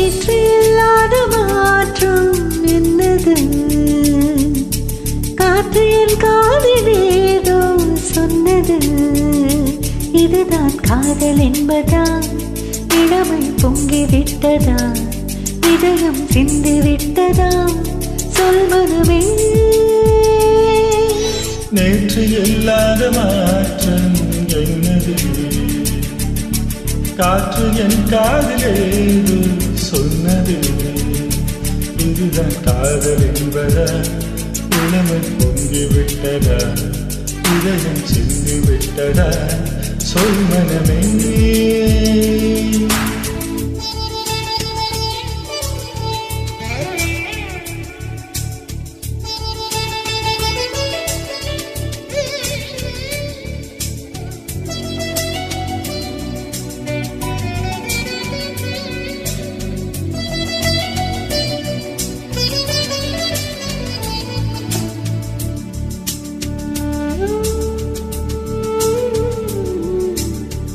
நேற்று இல்லாத மாற்றம் என்னது காற்று என் காதில் ஏதோ சொன்னது இதுதான் காதல் என்பதா இளமை பொங்கி விட்டதா இதயம் சிந்தி விட்டதா சொல் மனமே நேற்று இல்லாத மாற்றம் என்னது காற்று என் காதிலேது சொன்னது இதுதான் காதல் என்பதா இளமை பொங்கி விட்டதா இதயம் சிந்தி விட்டதா சொல் மனமே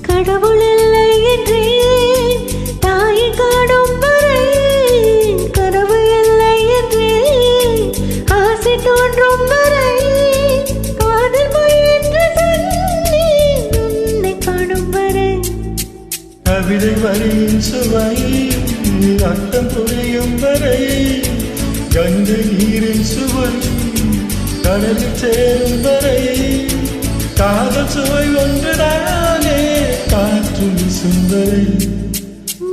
கடவுள் இல்லை என்றேன் தாயை காணும் வரை கனவு இல்லை என்றேன் ஆசை தோன்றும் வரை காதல் பொய் என்று சொன்னேன் உன்னை காணும் வரை கவிதை வரியின் சுவை அர்த்தம் புரியும் வரை கங்கை நீரின் சுவை கடலில் சேரும் வரை காதல் சுவை ஒன்றுதானே காற்று வீசும் வரை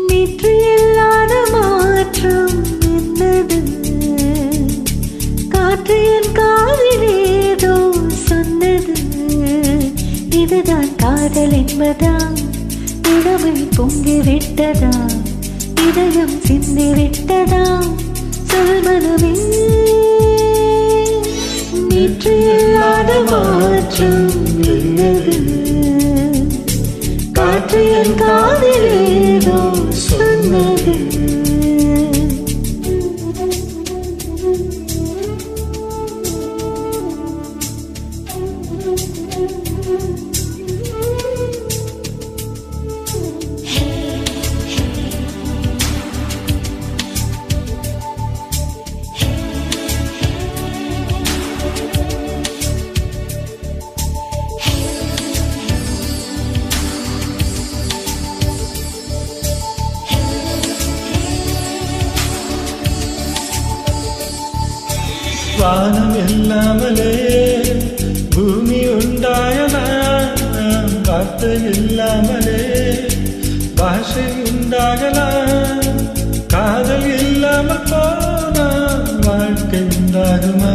நேற்று இல்லாத மாற்றம் என்னது காற்று என் காதில் ஏதோ சொன்னது இதுதான் காதல் என்பதா இளமை பொங்கி விட்டதா இதயம் சிந்தி விட்டதா சொல் மனமே நேற்று இல்லாத மாற்றம் என்னது காற்று என் காதில் ஏதோ சொன்னது வானம் இல்லாமலே பூமி உண்டாகலாம் வார்த்தை இல்லாமலே பாஷை உண்டாகலாம் காதல் இல்லாமல் போனால் வாழ்க்கை உண்டாகுமா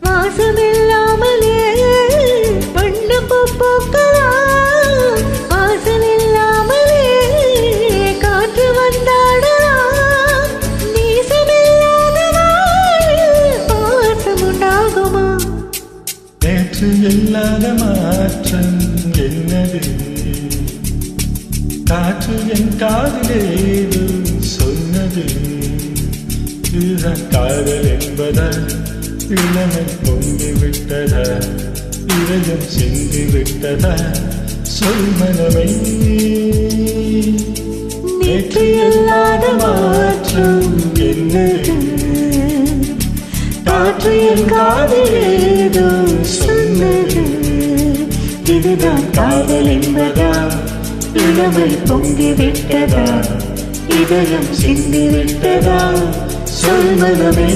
வாசம் இல்லாமலே வண்ணப்பூ பூக்கலாம் வாசல் இல்லாமலே காற்று வந்தாடலாம் நீசம் இல்லாத வாழ்வில் பாசம் உண்டாகுமா நேற்று இல்லாத மாற்றம் என்னது காற்று என் காதிலேது சொன்னது இதுதான் காதல் என்பதா இளமை பொங்கி விட்டதா இதயம் சிந்தி விட்டதா சொல் மனமே நேற்று இல்லாத மாற்றம் என்னது காற்று என் காதிலேது சொன்னது இதுதான் காதல் என்பதா இளமை பொங்கி விட்டதா இதயம் சிந்தி விட்டதா சொல் மனமே